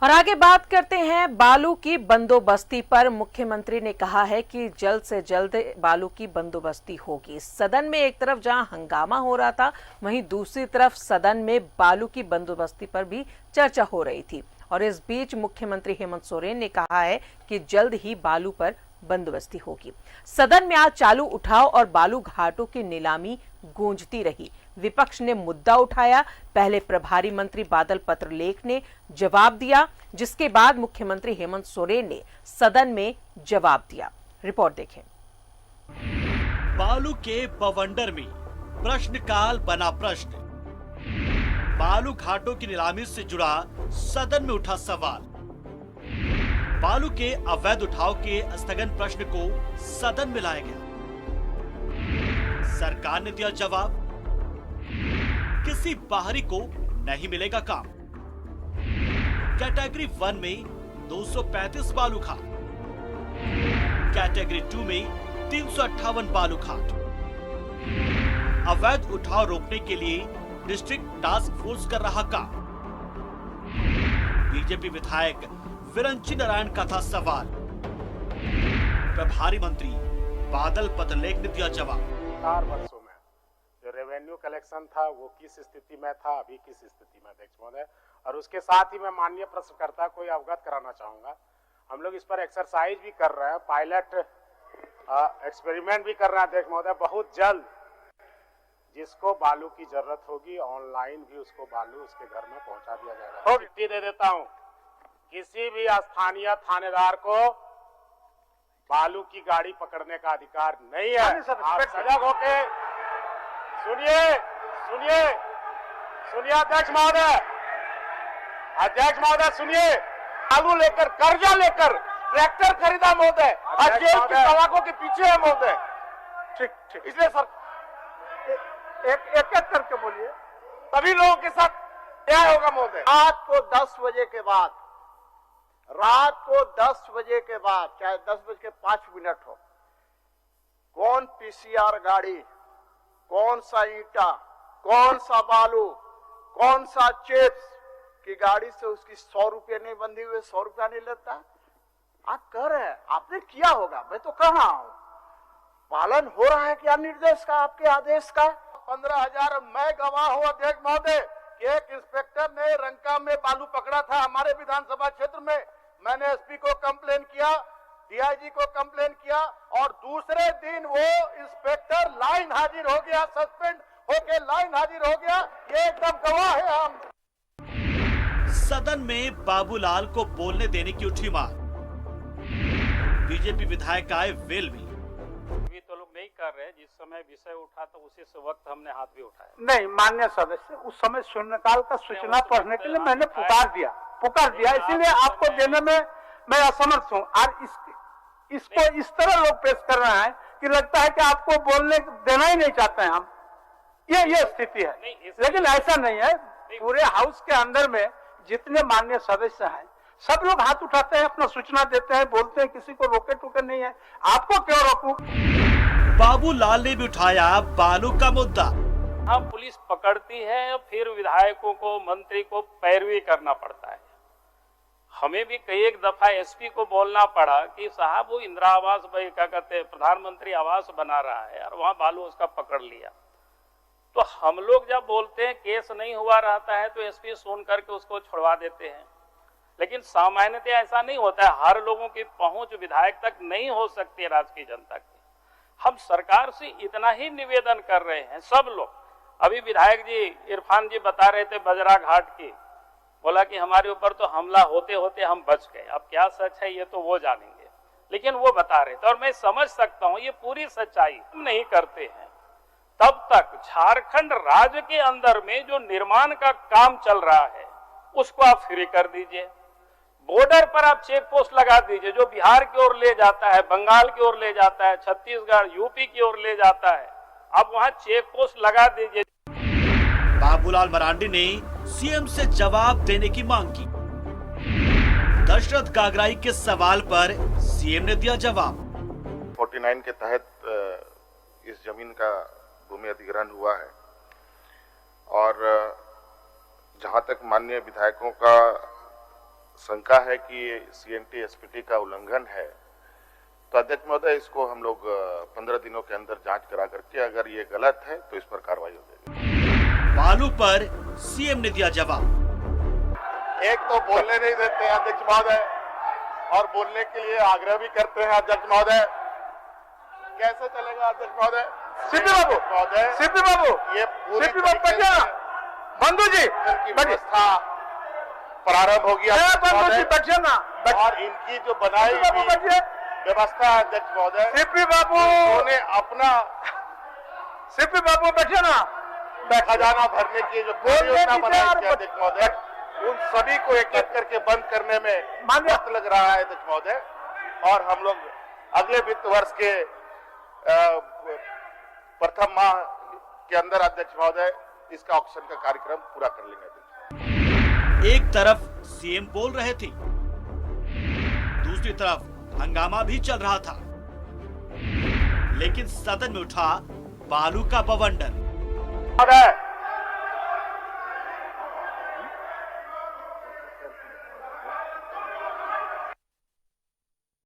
और आगे बात करते हैं बालू की बंदोबस्ती पर। मुख्यमंत्री ने कहा है कि जल्द से जल्द बालू की बंदोबस्ती होगी। सदन में एक तरफ जहां हंगामा हो रहा था, वहीं दूसरी तरफ सदन में बालू की बंदोबस्ती पर भी चर्चा हो रही थी। और इस बीच मुख्यमंत्री हेमंत सोरेन ने कहा है कि जल्द ही बालू पर बंदोबस्ती होगी। सदन में आज चालू उठाव और बालू घाटों की नीलामी गूंजती रही। विपक्ष ने मुद्दा उठाया। पहले प्रभारी मंत्री बादल पत्रलेख ने जवाब दिया, जिसके बाद मुख्यमंत्री हेमंत सोरेन ने सदन में जवाब दिया। रिपोर्ट देखें। बालू के बवंडर में प्रश्नकाल बना प्रश्न। बालू घाटों की नीलामी से जुड़ा सदन में उठा सवाल। बालू के अवैध उठाव के स्थगन प्रश्न को सदन में लाया गया। सरकार ने दिया जवाब, किसी बाहरी को नहीं मिलेगा काम। कैटेगरी 1 में 235 बालू घाट, कैटेगरी 2 में 358 बालू घाट। अवैध उठाव रोकने के लिए डिस्ट्रिक्ट टास्क फोर्स कर रहा काम। बीजेपी विधायक विरंची नारायण का था सवाल। प्रभारी मंत्री बादल पत्रलेख ने दिया जवाब। 4 वर्षों में जो रेवेन्यू कलेक्शन था वो किस स्थिति में था, अभी किस स्थिति में, अध्यक्ष महोदय। और उसके साथ ही मैं माननीय प्रश्नकर्ता को अवगत कराना चाहूंगा, हम लोग इस पर एक्सरसाइज भी कर रहे हैं, पायलट एक्सपेरिमेंट भी कर रहे हैं अध्यक्ष महोदय। बहुत जल्द जिसको बालू की जरूरत होगी ऑनलाइन भी उसको बालू उसके घर में पहुंचा दिया जाएगा। चिट्ठी दे देता हूं, किसी भी स्थानीय थानेदार को बालू की गाड़ी पकड़ने का अधिकार नहीं है। आप सजग होके सुनिए सुनिए सुनिए अध्यक्ष महोदय, अध्यक्ष महोदय सुनिए। बालू लेकर, कर्जा लेकर ट्रैक्टर खरीदा महोदय, और जेल की सलाखों के पीछे है महोदय। ठीक ठीक, इसलिए सर एक करके बोलिए, सभी लोगों के साथ क्या होगा महोदय। रात को 10 बजे के बाद, रात को 10 बजे के बाद, चाहे 10:05 हो, कौन पीसीआर गाड़ी, कौन सा ईटा, कौन सा बालू, कौन सा चिप्स की गाड़ी से उसकी 100 रुपये नहीं बंधी हुई, 100 रुपया नहीं लेता। आप कह रहे हैं, आपने किया होगा, मैं तो कह रहा हूं, पालन हो रहा है क्या निर्देश का, आपके आदेश का। 15,000 मैं गवाह हूं अध्यक्ष महोदय कि एक इंस्पेक्टर ने रंका में बालू पकड़ा था हमारे विधानसभा क्षेत्र में। मैंने एसपी को कंप्लेन किया, डीआईजी को कंप्लेन किया, और दूसरे दिन वो इंस्पेक्टर लाइन हाजिर हो गया, सस्पेंड होके लाइन हाजिर हो गया। ये एकदम गवाह है हम। सदन में बाबूलाल को बोलने देने की उठी मांग। बीजेपी विधायक आए वेल भी। अभी तो लोग नहीं कर रहे, जिस समय विषय उठा तो उसी वक्त हमने हाथ भी उठाया। नहीं मान्य सदस्य, उस समय शून्यकाल का सूचना पढ़ने के लिए मैंने पुकार दिया, इसीलिए आपको देने में मैं असमर्थ हूँ। और इसको इस तरह लोग पेश कर रहे हैं कि लगता है कि आपको बोलने देना ही नहीं चाहते हैं हम। ये स्थिति है, लेकिन ऐसा नहीं है। पूरे हाउस के अंदर में जितने मान्य सदस्य हैं सब लोग हाथ उठाते हैं, अपना सूचना देते हैं, बोलते हैं, किसी को रोके टोके नहीं है। आपको क्यों रोकूं? बाबूलाल ने भी उठाया बालू का मुद्दा। हाँ, पुलिस पकड़ती है, फिर विधायकों को, मंत्री को पैरवी करना पड़ता है। हमें भी कई एक दफा एसपी को बोलना पड़ा कि साहब वो इंदिरा आवास, भाई क्या कहते हैं, प्रधानमंत्री आवास बना रहा है और वहां बालू उसका पकड़ लिया। तो हम लोग जब बोलते हैं केस नहीं हुआ रहता है तो एसपी सुन करके उसको छुड़वा देते हैं। लेकिन सामान्यतः ऐसा नहीं होता है, हर लोगों की पहुंच विधायक तक नहीं हो सकती है, राज्य की जनता की। हम सरकार से इतना ही निवेदन कर रहे हैं, सब लोग। अभी विधायक जी इरफान जी बता रहे थे बजरा घाट की, बोला कि हमारे ऊपर तो हमला होते होते हम बच गए। अब क्या सच है ये तो वो जानेंगे, लेकिन वो बता रहे थे और मैं समझ सकता हूँ ये पूरी सच्चाई नहीं करते हैं। तब तक झारखंड राज्य के अंदर में जो निर्माण का काम चल रहा है उसको आप फ्री कर दीजिए। बॉर्डर पर आप चेक पोस्ट लगा दीजिए, जो बिहार की ओर ले जाता है, बंगाल की ओर ले जाता है, छत्तीसगढ़ यूपी की ओर ले जाता है, आप वहां चेक पोस्ट लगा दीजिए। बाबूलाल मरांडी ने सीएम से जवाब देने की मांग की। दशरथ गागराई के सवाल पर सीएम ने दिया जवाब। 49 के तहत इस जमीन का भूमि अधिग्रहण हुआ है और जहां तक माननीय विधायकों का शंका है कि सीएनटी एसपीटी का उल्लंघन है, तो अध्यक्ष महोदय इसको हम लोग 15 दिनों के अंदर जांच करा करके अगर ये गलत है तो इस पर कार्रवाई हो जाएगी। बालू पर सीएम ने दिया जवाब। एक तो बोलने नहीं देते हैं अध्यक्ष महोदय और बोलने के लिए आग्रह भी करते हैं अध्यक्ष महोदय। कैसे चलेगा अध्यक्ष महोदय? सीपी बाबू महोदय, सीपी बाबू ये पूरी सीपी बाबू तरीके से बंधु जी की व्यवस्था प्रारंभ होगी अध्यक्ष बंधु जी महोदय, बैठिए ना और इनकी जो बनाई सीपी बाबू हुई बैठिए व्यवस्था है अध्यक्ष महोदय, सीपी बाबू उन्होंने अपना सीपी बाबू बैठिए ना खजाना भरने की जो योजना बनाई थी अध्यक्ष महोदय, उन सभी को एक एक करके बंद करने में वक्त लग रहा है अध्यक्ष महोदय। और हम लोग अगले वित्त वर्ष के प्रथम माह के अंदर अध्यक्ष महोदय इसका ऑक्शन का कार्यक्रम पूरा कर लेंगे अध्यक्ष। एक तरफ सीएम बोल रहे थे, दूसरी तरफ हंगामा भी चल रहा था, लेकिन सदन में उठा बालू का बवंडर।